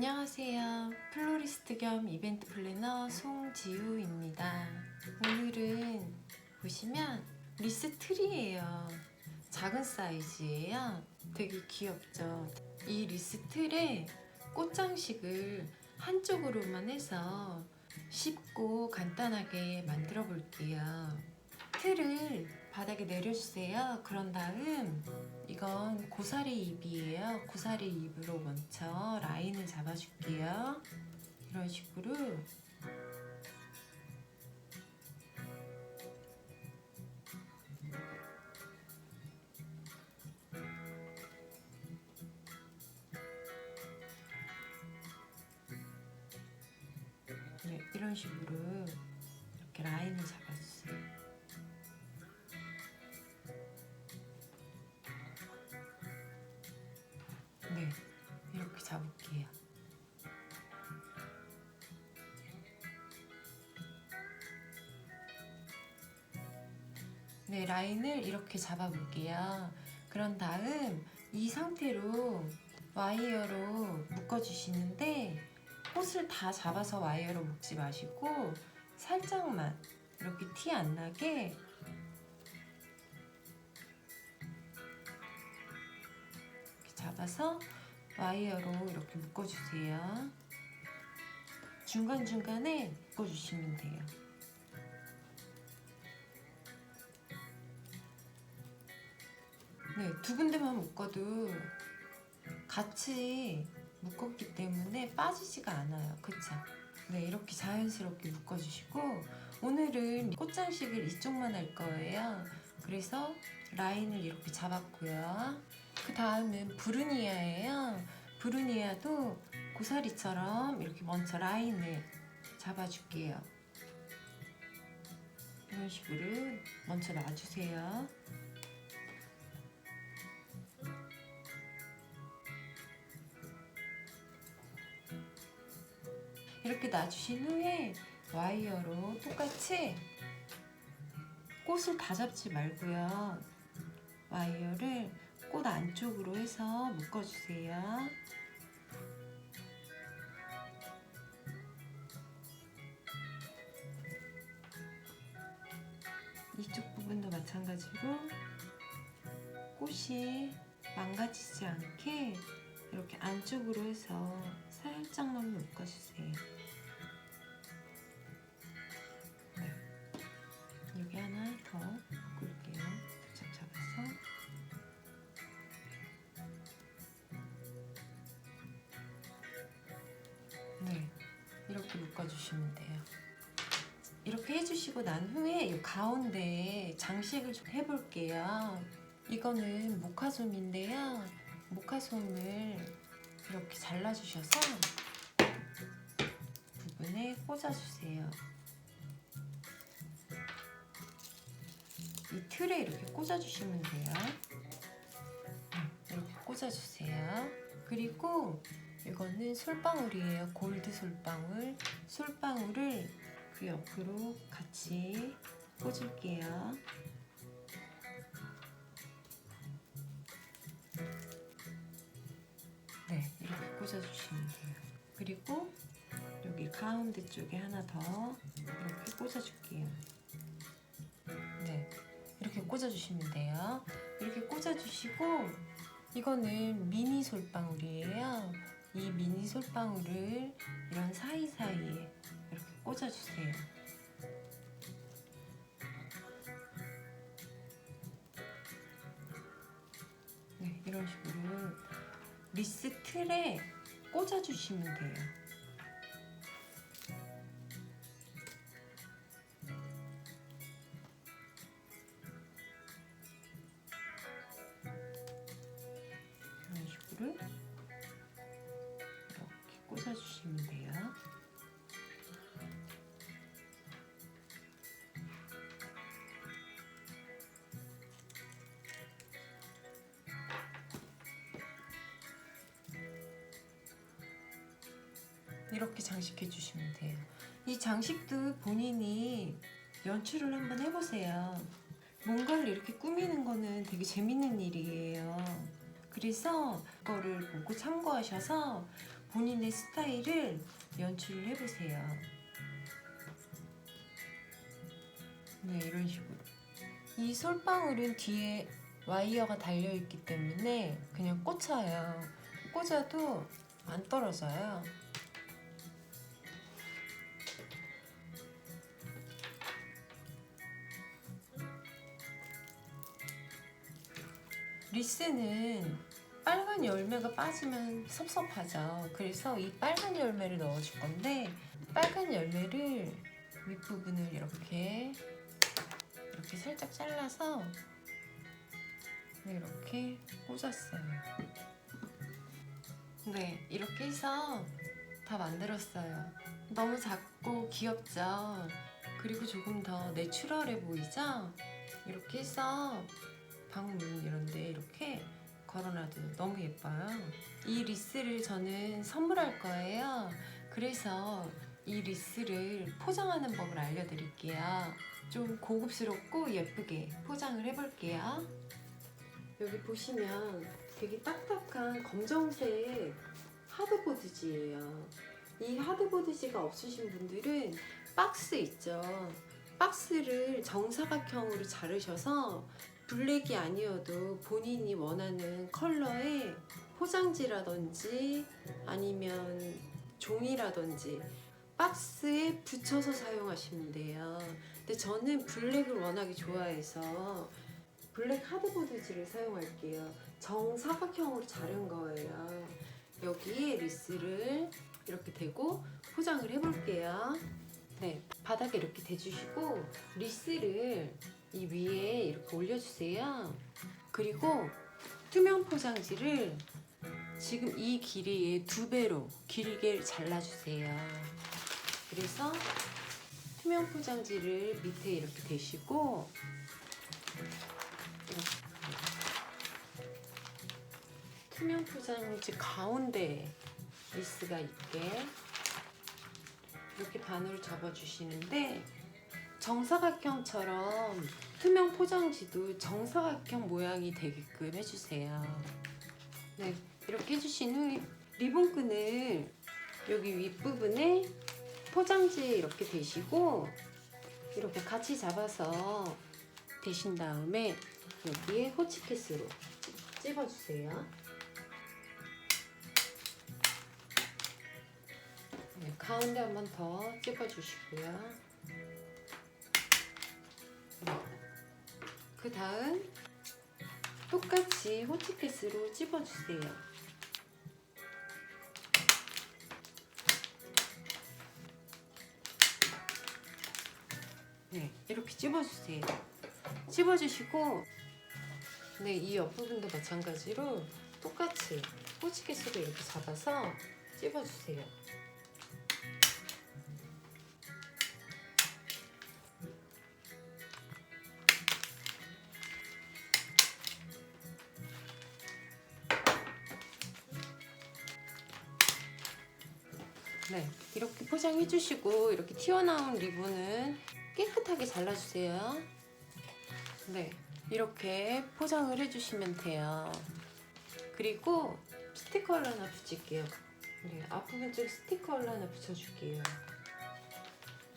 안녕하세요. 플로리스트 겸 이벤트 플래너 송지우입니다. 오늘은 보시면 리스 틀이에요. 작은 사이즈예요. 되게 귀엽죠? 이 리스 틀에 꽃장식을 한쪽으로만 해서 쉽고 간단하게 만들어 볼게요. 틀을 바닥에 내려주세요. 그런 다음 이건 고사리 잎이에요. 고사리 잎으로 먼저 라인을 잡아줄게요. 이런 식으로 네, 이런 식으로 이렇게 라인을 잡아주세요. 네, 이렇게 잡을게요. 네, 라인을 이렇게 잡아볼게요. 그런 다음 이 상태로 와이어로 묶어주시는데 꽃을 다 잡아서 와이어로 묶지 마시고 살짝만 이렇게 티 안 나게 이렇게 잡아서 와이어로 이렇게 묶어주세요. 중간중간에 묶어주시면 돼요. 네, 두 군데만 묶어도 같이 묶었기 때문에 빠지지가 않아요. 그쵸? 네, 이렇게 자연스럽게 묶어주시고 오늘은 꽃장식을 이쪽만 할 거예요. 그래서 라인을 이렇게 잡았고요. 그 다음은 브루니아예요. 브루니아도 고사리처럼 이렇게 먼저 라인을 잡아줄게요. 이런 식으로 먼저 놔주세요. 이렇게 놔주신 후에 와이어로 똑같이 꽃을 다 잡지 말고요. 와이어를 꽃 안쪽으로 해서 묶어주세요. 이쪽 부분도 마찬가지로 꽃이 망가지지 않게 이렇게 안쪽으로 해서 살짝만 묶어주세요. 네. 여기 하나 더 묶을게요. 살짝 잡아서. 네, 이렇게 묶어주시면 돼요. 이렇게 해주시고 난 후에 이 가운데에 장식을 좀 해볼게요. 이거는 모카솜인데요. 모카솜을 이렇게 잘라주셔서 부분에 꽂아주세요. 이 틀에 이렇게 꽂아주시면 돼요. 이렇게 꽂아주세요. 그리고 이거는 솔방울이에요. 골드 솔방울. 솔방울을 그 옆으로 같이 꽂을게요. 네, 이렇게 꽂아주시면 돼요. 그리고 여기 가운데 쪽에 하나 더 이렇게 꽂아줄게요. 네, 이렇게 꽂아주시면 돼요. 이렇게 꽂아주시고 이거는 미니 솔방울이에요. 이 미니 솔방울을 이런 사이사이에 이렇게 꽂아주세요. 네, 이런 식으로 리스 틀에 꽂아주시면 돼요. 이런 식으로 이렇게 꽂아주시면 돼요. 이렇게 장식해 주시면 돼요. 이 장식도 본인이 연출을 한번 해보세요. 뭔가를 이렇게 꾸미는 거는 되게 재밌는 일이에요. 그래서 그거를 보고 참고하셔서 본인의 스타일을 연출을 해보세요. 네, 이런 식으로. 이 솔방울은 뒤에 와이어가 달려있기 때문에 그냥 꽂아요. 꽂아도 안 떨어져요. 리스는 빨간 열매가 빠지면 섭섭하죠. 그래서 이 빨간 열매를 넣어줄 건데, 빨간 열매를 윗부분을 이렇게 살짝 잘라서 이렇게 꽂았어요. 네, 이렇게 해서 다 만들었어요. 너무 작고 귀엽죠? 그리고 조금 더 내추럴해 보이죠? 이렇게 해서 방문 이런데 이렇게 걸어놔도 너무 예뻐요. 이 리스를 저는 선물할 거예요. 그래서 이 리스를 포장하는 법을 알려드릴게요. 좀 고급스럽고 예쁘게 포장을 해볼게요. 여기 보시면 되게 딱딱한 검정색 하드보드지예요. 이 하드보드지가 없으신 분들은 박스 있죠. 박스를 정사각형으로 자르셔서 블랙이 아니어도 본인이 원하는 컬러의 포장지라든지 아니면 종이라든지 박스에 붙여서 사용하시면 돼요. 근데 저는 블랙을 워낙에 좋아해서 블랙 하드보드지를 사용할게요. 정사각형으로 자른 거예요. 여기에 리스를 이렇게 대고 포장을 해볼게요. 네, 바닥에 이렇게 대주시고 리스를 이 위에 이렇게 올려주세요. 그리고 투명 포장지를 지금 이 길이의 2배로 길게 잘라주세요. 그래서 투명 포장지를 밑에 이렇게 대시고 투명 포장지 가운데 리스가 있게 이렇게 반으로 접어주시는데, 정사각형처럼 투명 포장지도 정사각형 모양이 되게끔 해주세요. 네, 이렇게 해주신 후에 리본끈을 여기 윗부분에 포장지에 이렇게 대시고 이렇게 같이 잡아서 대신 다음에 여기에 호치키스로 찝어주세요. 네, 가운데 한 번 더 찝어주시고요. 그 다음 똑같이 호치키스로 찝어주세요. 네, 이렇게 찝어주세요. 찝어주시고, 네, 이 옆부분도 마찬가지로 똑같이 호치키스로 이렇게 잡아서 찝어주세요. 네, 이렇게 포장해 주시고 이렇게 튀어나온 리본은 깨끗하게 잘라주세요. 네, 이렇게 포장을 해주시면 돼요. 그리고 스티커를 하나 붙일게요. 네, 앞부분 쪽 스티커를 하나 붙여줄게요.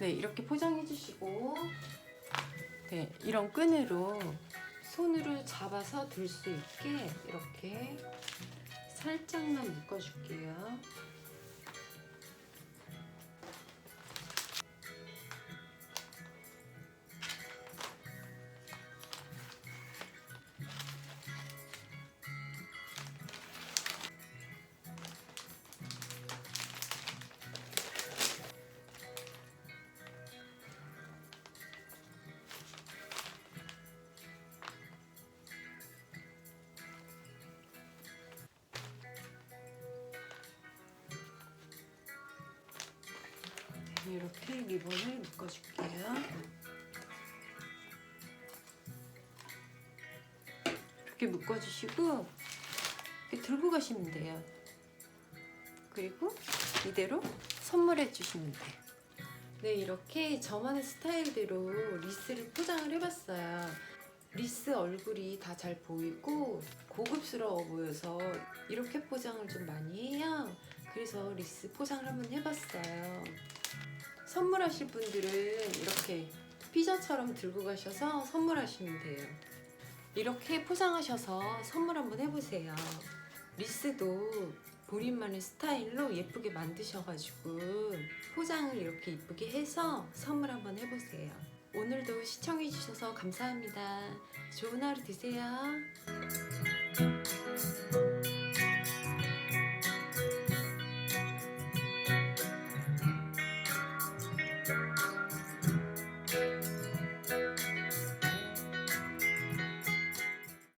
네, 이렇게 포장해 주시고, 네, 이런 끈으로 손으로 잡아서 들 수 있게 이렇게 살짝만 묶어줄게요. 이렇게 리본을 묶어줄게요. 이렇게 묶어주시고 이렇게 들고 가시면 돼요. 그리고 이대로 선물해 주시면 돼요. 네, 이렇게 저만의 스타일대로 리스를 포장을 해봤어요. 리스 얼굴이 다 잘 보이고 고급스러워 보여서 이렇게 포장을 좀 많이 해요. 그래서 리스 포장을 한번 해봤어요. 선물하실 분들은 이렇게 피자처럼 들고 가셔서 선물하시면 돼요. 이렇게 포장하셔서 선물 한번 해보세요. 리스도 본인만의 스타일로 예쁘게 만드셔가지고 포장을 이렇게 예쁘게 해서 선물 한번 해보세요. 오늘도 시청해주셔서 감사합니다. 좋은 하루 되세요.